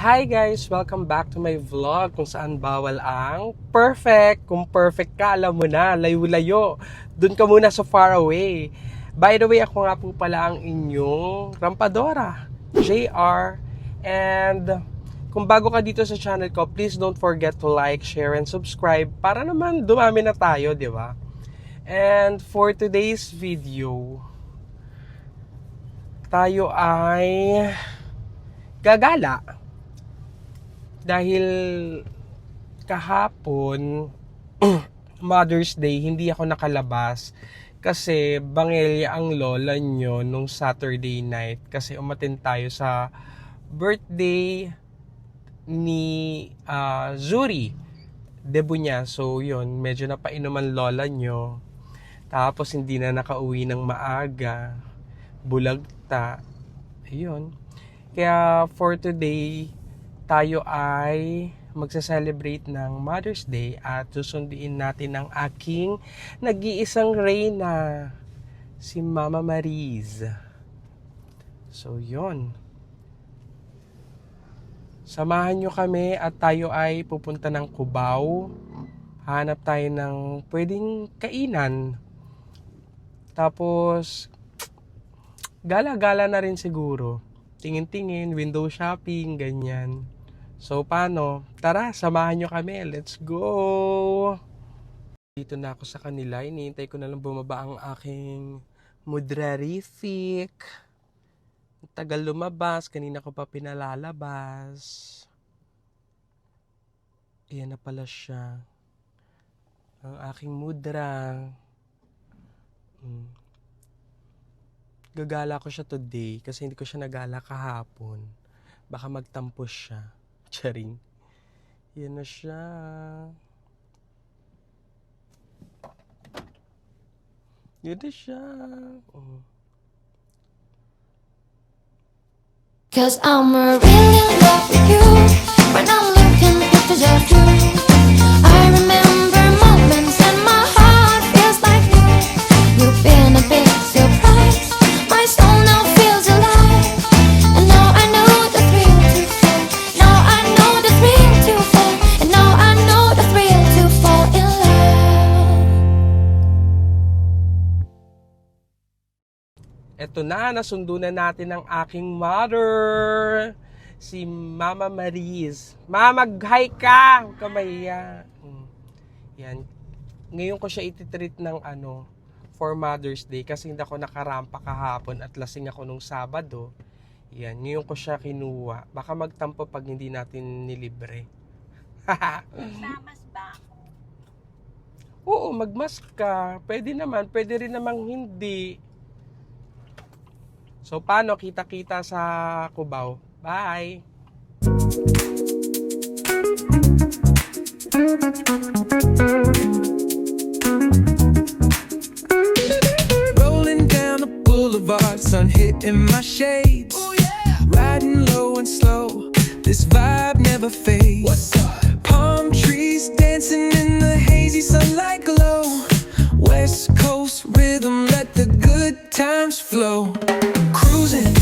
Hi guys! Welcome back to my vlog kung saan bawal ang perfect. Kung perfect ka, alam mo na, layo-layo. Doon ka muna sa far away. By the way, ako nga po pala ang inyong Rampadora, JR. And kung bago ka dito sa channel ko, please don't forget to like, share, and subscribe para naman dumami na tayo, di ba? And for today's video, tayo ay gagala. Dahil kahapon, Mother's Day, hindi ako nakalabas kasi bangilya ang lola nyo nung Saturday night kasi umatin tayo sa birthday ni Zuri, debut niya. So yun, medyo napainuman lola nyo. Tapos hindi na nakauwi ng maaga, bulagta. Ayun. Kaya for today, tayo ay magsa-celebrate ng Mother's Day at susunduin natin ang aking nag-iisang reyna, si Mama Mariz. So, yon. Samahan nyo kami at tayo ay pupunta ng Cubao. Hanap tayo ng pwedeng kainan. Tapos, gala-gala na rin siguro. Tingin-tingin, window shopping, ganyan. So, paano? Tara, samahan nyo kami. Let's go! Dito na ako sa kanila. Iniintay ko na lang bumaba ang aking Mudrarific. Tagal lumabas. Kanina ko pa pinalalabas. Ayan na pala siya. Ang aking mudra. Gagala ko siya today kasi hindi ko siya nagala kahapon. Baka magtampo siya. Charing. Yan na siya. Yan na siya. Oh. Cause I'm really in love with you. When I'm looking at pictures of you, I remember moments and my heart feels like new. You've been a big surprise. My soul now feels alive. And now I know the thrill to fall. Now I know the thrill to fall. And now I know the thrill to fall in love. Eto na, nasundo na natin ang aking mother, si Mama Mariz. Mama, mag-hi ka! Huwag ka mahiya. Yan. Ngayon ko siya ititreat ng for Mother's Day kasi hindi ako nakarampa kahapon at lasing ako nung Sabado. Yan, ngayon ko siya kinuha. Baka magtampo pag hindi natin nilibre. Mamas ba ako? Oo, magmask ka. Pwede naman, pwede rin namang hindi. So, paano? Kita-kita sa Cubao. Bye! Rolling down the boulevard, sun hitting my shades. Riding low and slow, this vibe never fades. What's up? Palm trees dancing in the hazy sunlight glow. West Coast rhythm, let the good times flow. Cruising,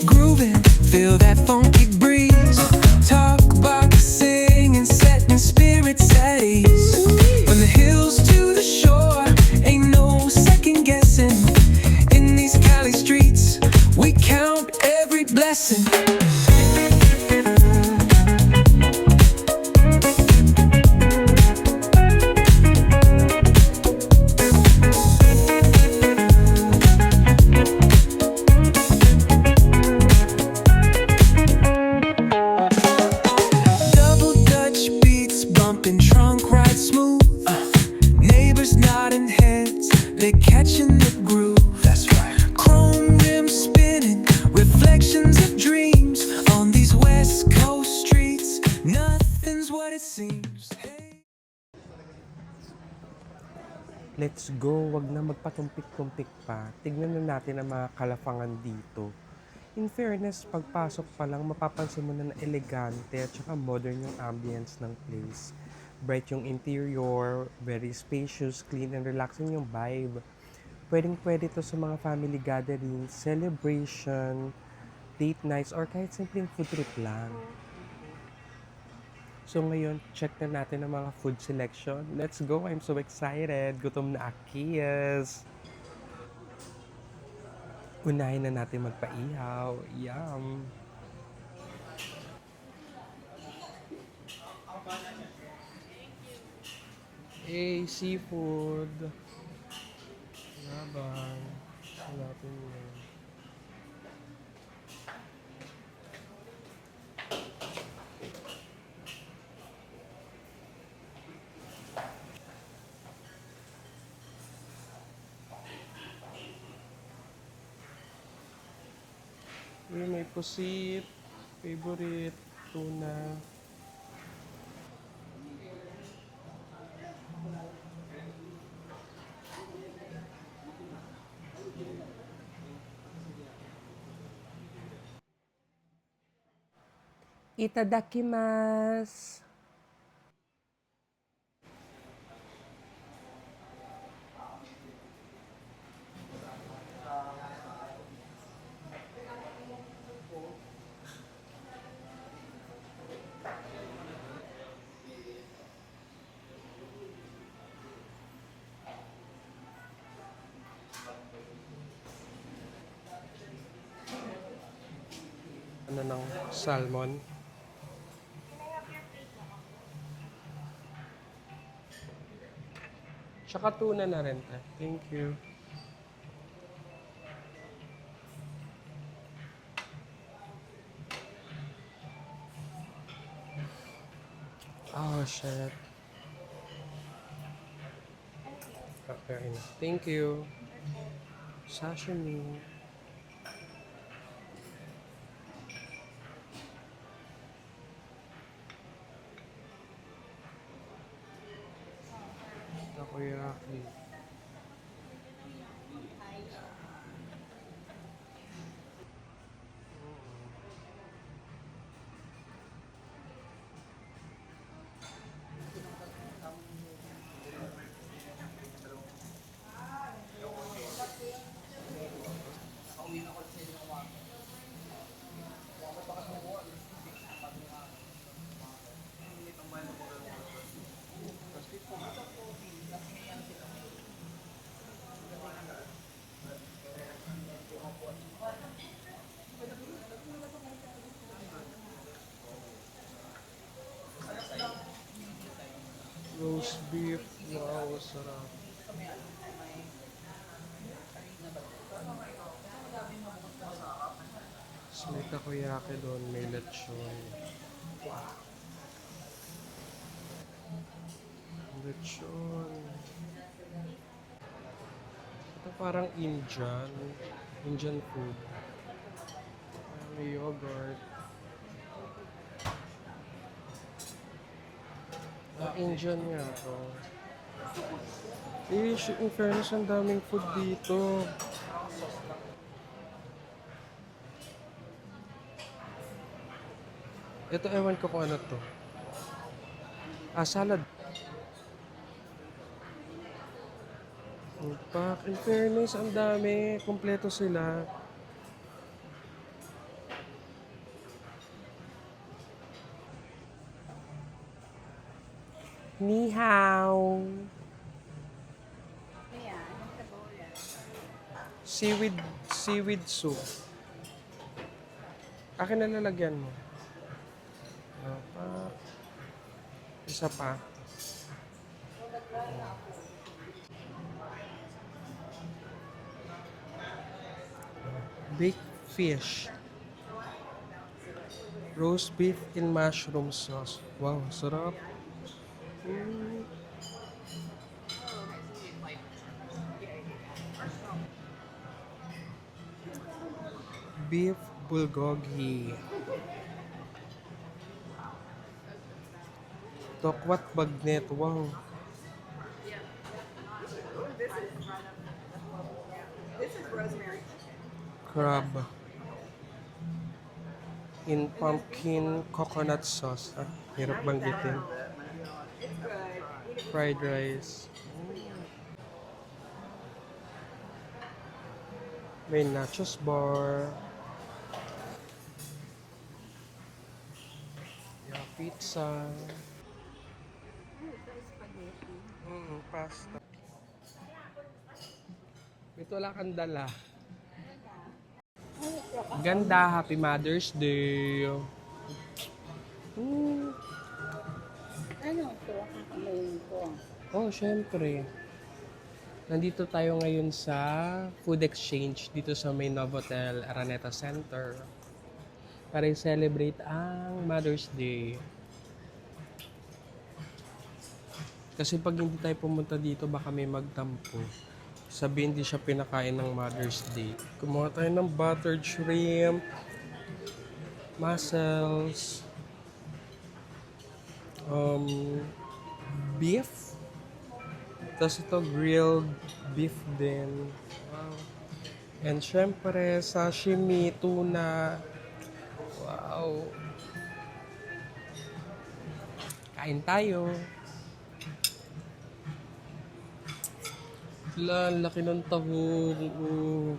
grooving, feel that funky breeze. Talk boxing and setting spirits at ease. From the hills to the shore, ain't no second guessing. In these Cali streets, we count every blessing. Catching the groove, that's right. Chrome rims spinning, reflections of dreams on these West Coast streets. Nothing's what it seems. Hey. Let's go, wag na magpatumpik-tumpik pa. Tignan na natin ang mga kalafangan dito. In fairness, pagpasok pa lang, mapapansin mo na elegante at saka modern yung ambience ng place. Bright yung interior, very spacious, clean and relaxing yung vibe. Pwedeng-pwede to sa mga family gatherings, celebration, date nights, or kahit simpleng food trip lang. So ngayon, check na natin ang mga food selection. Let's go! I'm so excited! Gutom na akiyas! Unahin na natin magpaihaw. Yum! Hey, seafood! Laban. Hanapin mo. May pusit. Favorite. Tuna. Itadakimasu! Ano ng salmon? Tsaka tuna na rin. Thank you. Oh, shit. Okay. Thank you. Sashimi. Takoyaki. Roast beef. Wow, sarap. Tapos may takoyaki doon, may lechon. Lechon. Ito parang Indian. Indian food. May yogurt. Indian nga to. In fairness, ang daming food dito. Ito, ewan ko kung ano to. Salad. In fairness, ang dami. Kompleto sila. Ni hao. Ayan, anong sabaw yan? Seaweed soup. Akin na lalagyan mo. Isa pa. Baked fish. Roast beef in mushroom sauce. Wow, sarap. Beef bulgogi. Tokwat bagnet. Wow. This is rosemary. Crab. In pumpkin coconut sauce. Hirap banggitin. It's good. Fried rice. May nachos bar. Yup. Pizza. Pasta. Ito wala kang dala. Ganda, Happy Mother's Day. Ano ito? Kakamayin ko. Oh, syempre. Nandito tayo ngayon sa Food Exchange dito sa may Novotel Araneta Center para i-celebrate ang Mother's Day. Kasi pag hindi tayo pumunta dito, baka may magtampo. Sabi hindi siya pinakain ng Mother's Day. Kumuha tayo ng buttered shrimp, mussels, beef. Tapos ito, grilled beef din. Wow. And syempre, sashimi, tuna. Wow. Kain tayo. Wala, ang laki ng tahong. Oh.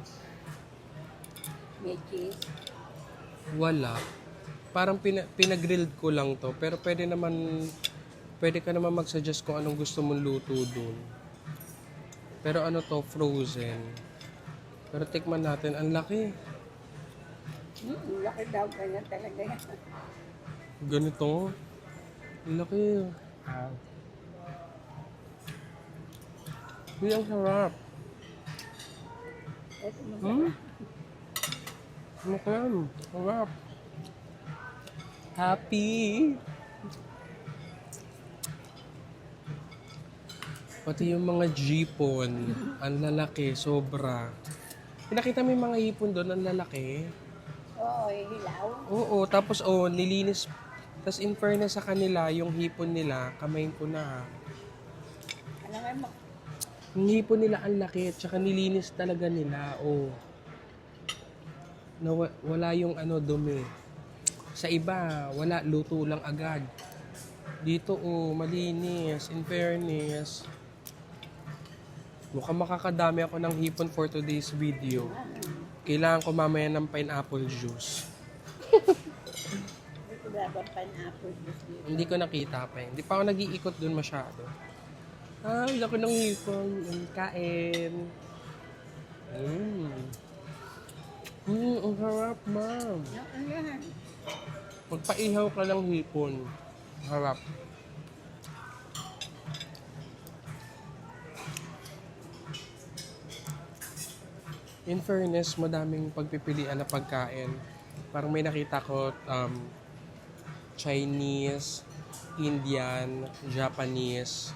May cheese. Wala. Parang pinag-grilled ko lang to. Pero pwede ka naman mag-suggest kung anong gusto mong luto dun. Pero ano to, frozen. Pero tikman natin, ang laki. Laki daw ganyan talaga yan. Ganito. Ang laki. Uy, ang sarap. Ito mo. Masarap. Sarap. Happy. Pati yung mga jeepon, ang lalaki, sobra. Pinakita mo yung mga hipon doon, ang lalaki. Oo, hilaw. Oo, tapos nilinis. Tapos in fairness sa kanila, yung hipon nila, kamayin ko na. Ano nga mo? Yung hipon nila ang laki, tsaka nilinis talaga nila, wala yung dumi. Sa iba, wala, luto lang agad. Dito, malinis, in fairness. Mukhang makakadami ako ng hipon for today's video. Kailangan ko mamaya ng pineapple juice. Ito dapat pineapple juice dito. Hindi ko nakita pa. Hindi pa ako nag-iikot dun masyado. Laki ng hipon. Kain. Ang harap, ma'am. Ano yan? Magpaihaw ka ng hipon. Harap. In fairness, madaming pagpipilian na pagkain. Parang may nakita ko Chinese, Indian, Japanese.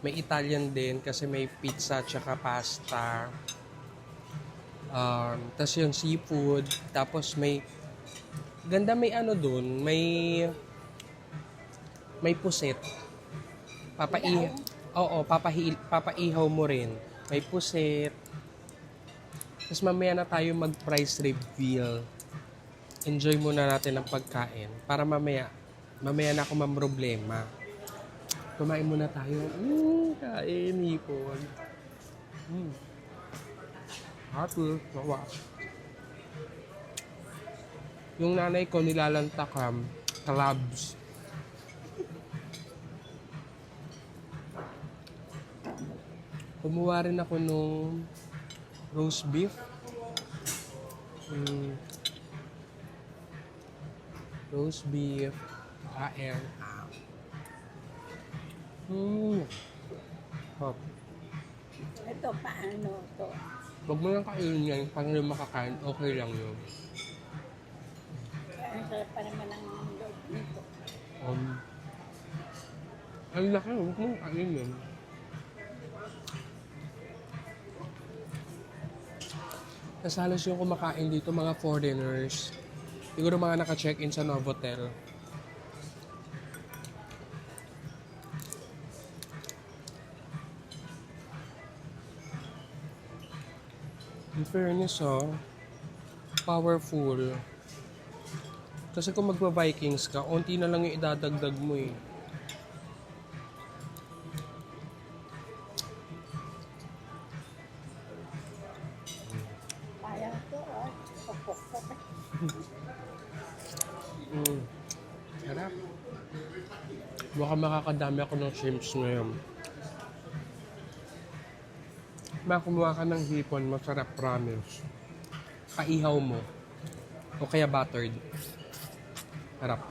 May Italian din kasi may pizza tsaka pasta. Tapos yung seafood. Tapos may ganda, may dun, may puset. Papaihaw mo rin. May puset. Tapos mamaya na tayo mag-price reveal. Enjoy muna natin ang pagkain. Para mamaya na ako mamroblema. Kumain muna tayo. Kain, hipon. Happy. Nawa. Yung nanay ko nilalantakam. Clubs. Kumuha rin ako nung roast beef. Roast beef. Kain. Hop. Ito, paano to? Huwag mo lang kainin yan. Pag hindi makakain, okay lang yun. Ang sarap pa naman ang loob nito. Ang laki. Huwag mo kainin yun. Tapos halos yung kumakain dito, mga foreigners. Siguro mga naka-check-in sa Novotel. In fairness, powerful. Kasi kung magpa-Vikings ka, onti na lang yung idadagdag mo eh. Sayang to, Pokpok. Sarap. Baka makakadami ako ng shrimps ngayon. Kumuha ka ng hipon, masarap, promise. Kaihaw mo. O kaya buttered. Harap.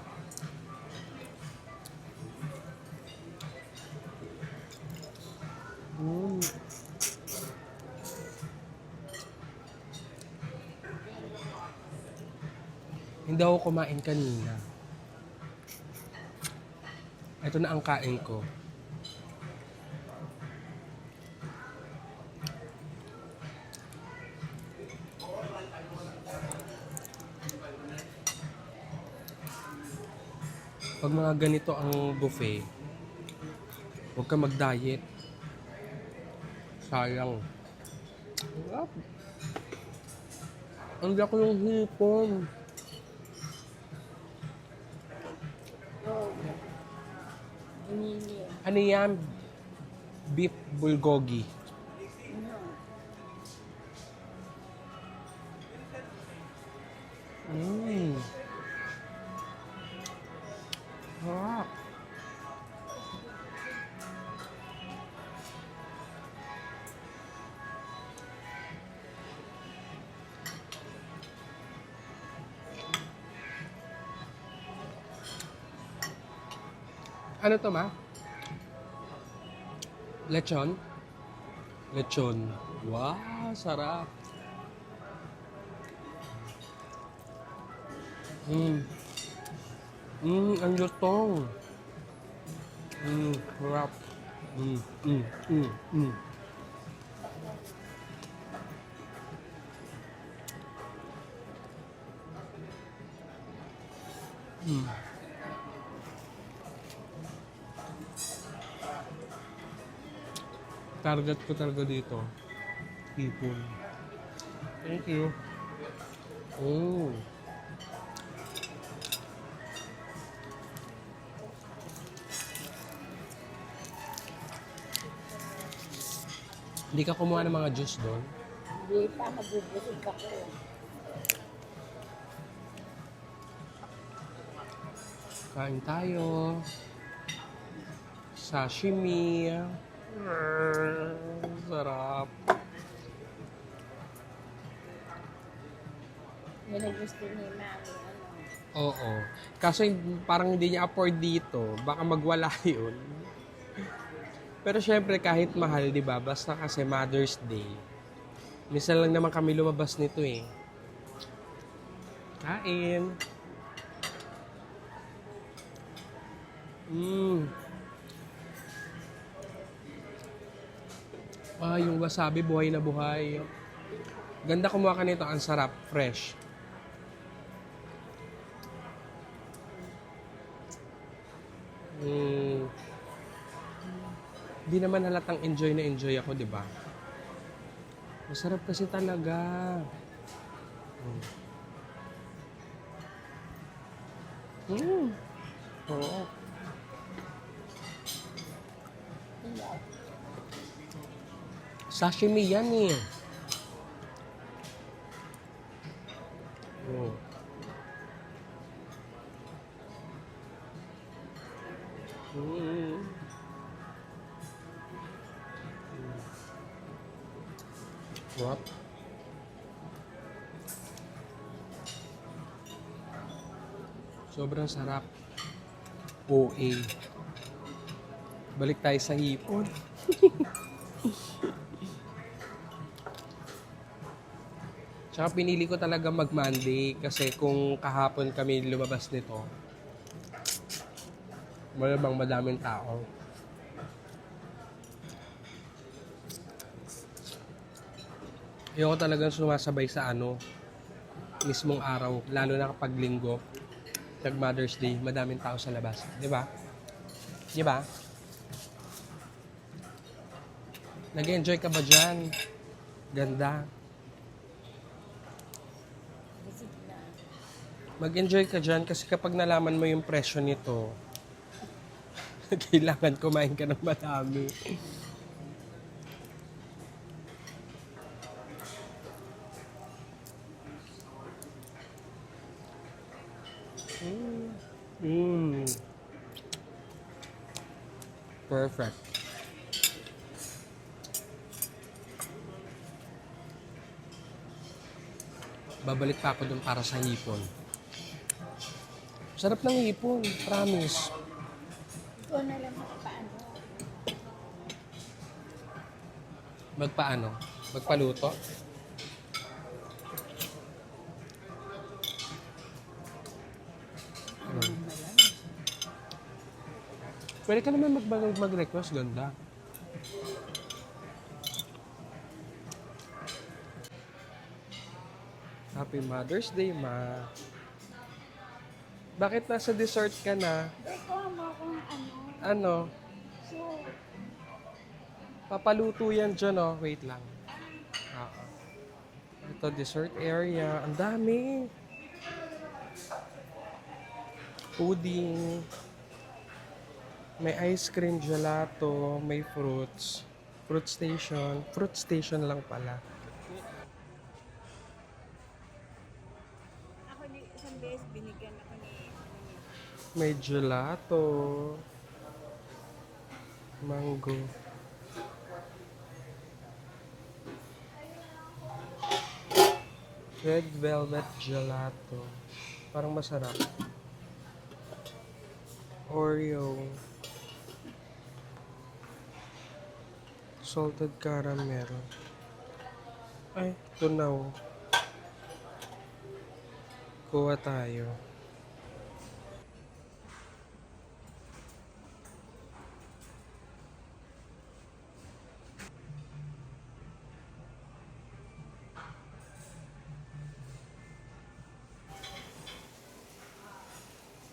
Hindi ako kumain kanina. Ito na ang kain ko. Pag mga ganito ang buffet, huwag ka mag-diet. Sayang. Ang ko yung hipon. Hinili. Ano yan? Beef bulgogi. Ano? Sarap. Ano to, ma? Lechon? Lechon. Wow, sarap. Ang lutong. Sarap. Target ko talaga dito. Hipon. Thank you. Hindi ka kumuha ng mga juice doon? Hindi pa mabubusog ako. Kain tayo. Sashimi. Sarap. Yan ang gusto ni Mami. Oo. Kaso parang hindi niya afford dito. Baka magwala yun. Pero syempre kahit mahal, di ba? Basta kasi Mother's Day. Minsan lang naman kami lumabas nito eh. Kain. Yung wasabi, buhay na buhay. Ganda kumuha ka nito. Ang sarap. Fresh. Di naman halatang enjoy na enjoy ako, di ba? Masarap kasi talaga. Oo. Sashimi yan eh. Oh. What? Sobrang sarap. OA. Balik tayo sa hipon. Tsaka pinili ko talaga mag-Monday kasi kung kahapon kami lumabas nito, malamang madaming tao. Ayoko talagang sumasabay sa mismong araw, lalo na kapag linggo, nag Mother's Day, madaming tao sa labas. Di ba? Di ba? Nag-enjoy ka ba dyan? Ganda. Visit na. Mag-enjoy ka dyan kasi kapag nalaman mo yung presyo nito, kailangan kumain ka ng madami. Perfect. Babalik pa ako dun para sa hipon. Sarap ng hipon, promise. Ikaw na lang paano. Magpaano? Magpaluto? Pwede ka naman mag-request, ganda. Happy Mother's Day, Ma. Bakit nasa dessert ka na? Ikaw mo kung ano. Ano? So, Papaluto yan dyan, oh. Wait lang. Oo. Ito, dessert area. Ang dami. Pudding. May ice cream, gelato, may fruits. Fruit station. Fruit station lang pala. ako ni isang beses binigyan ako ni May gelato. Mango. Red velvet gelato. Parang masarap. Oreo. Salted caramel. Ay, tunaw. Kuha tayo.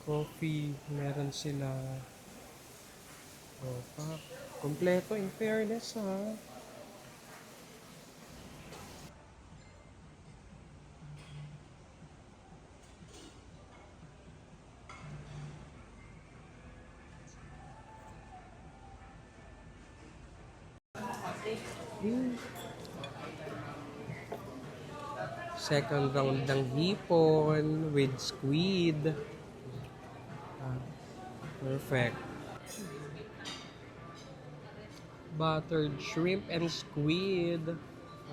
Coffee, meron sila. Oh, pa. Kompleto in fairness, ha. Second round ng hipon with squid. Ah, perfect. Buttered shrimp and squid.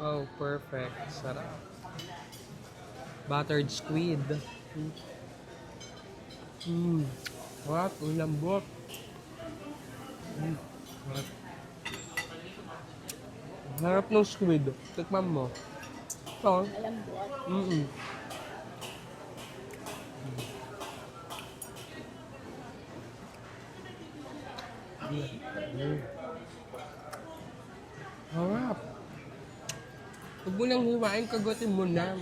Oh, perfect. Sarap. Buttered squid. What? Ang lambot. What? Harap ng squid. Tikman mo. Ito. alam buwan. Harap. Huwag mo nang hiwain, kagutin mo na.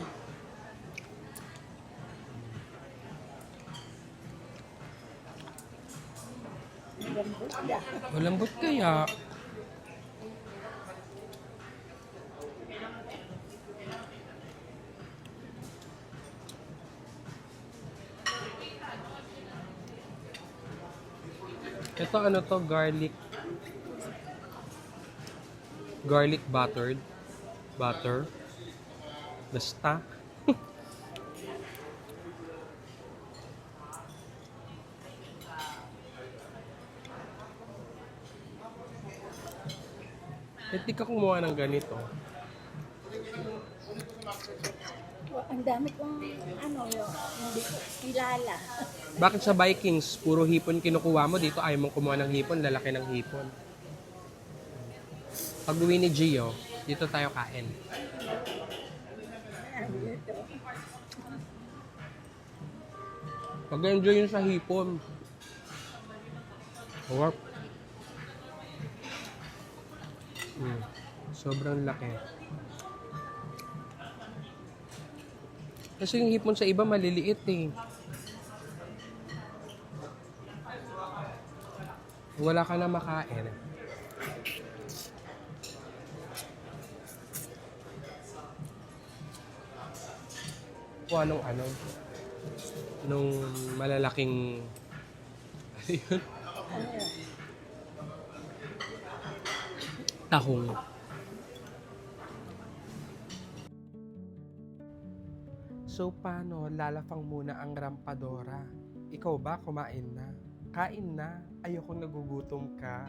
Lambot na. Malambot kaya. Ito ano to, garlic buttered butter. Basta. Hindi ka kumuha ng ganito. Ang dami kong ano, hindi ko kilala. Bakit sa Vikings, puro hipon kinukuha mo? Dito ayaw mong kumuha ng hipon, lalaki ng hipon. Pag uwi ni Gio, dito tayo kain. Dito. Pag-enjoy yun sa hipon. Warp. Sobrang laki. Kasi yung hipon sa iba maliliit eh. Wala ka na makain. Kung anong nung malalaking ano yun? Ano yun? Tahong. So paano lalafang muna ang rampadora? Ikaw ba kumain na? kain na. Ayokong nagugutom ka.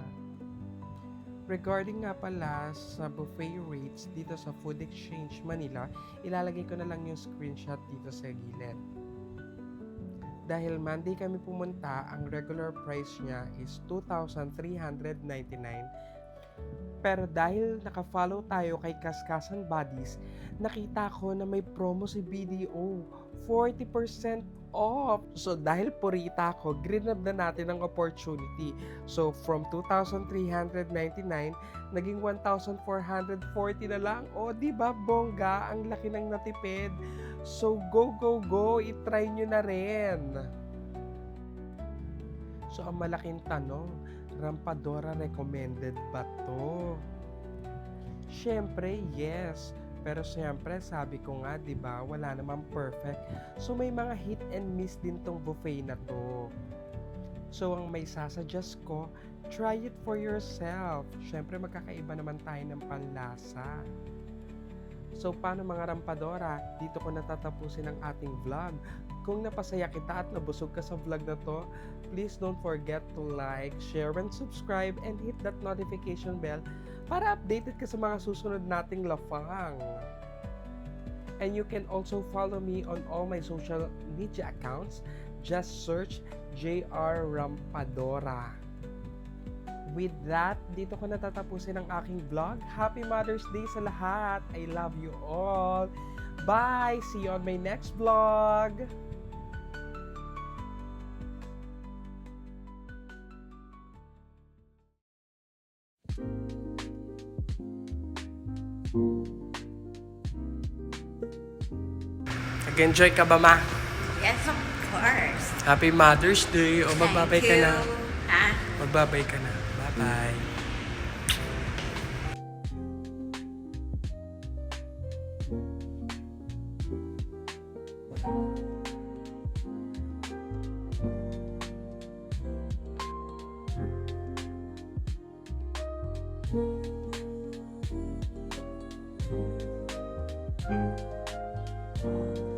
Regarding nga pala sa buffet rates dito sa Food Exchange Manila, ilalagay ko na lang yung screenshot dito sa gilid. Dahil Monday kami pumunta, ang regular price niya is 2,399. Pero dahil naka-follow tayo kay Kaskasan Buddies, nakita ko na may promo si BDO, 40% off. So dahil purita ako, grinab na natin ang opportunity. So from 2,399, naging 1,440 na lang. O di ba bongga, ang laki ng natipid. So go, i-try nyo na rin. So ang malaking tanong, Rampadora recommended ba to? Siyempre, yes. Pero siyempre, sabi ko nga, di ba, wala namang perfect. So may mga hit and miss din tong buffet na to. So ang may sasuggest ko, try it for yourself. Siyempre, magkakaiba naman tayo ng panlasa. So paano mga Rampadora, dito ko natatapusin ang ating vlog. Kung napasaya kita at nabusog ka sa vlog na to, please don't forget to like, share, and subscribe, and hit that notification bell para updated ka sa mga susunod nating lafang. And you can also follow me on all my social media accounts. Just search JR Rampadora. With that, dito ko natatapusin ang aking vlog. Happy Mother's Day sa lahat. I love you all. Bye! See you on my next vlog. Nag-enjoy ka ba, ma? Yes, of course. Happy Mother's Day. O, magbabay ka na. Ha? Magbabay ka na. Bye-bye. Thank you.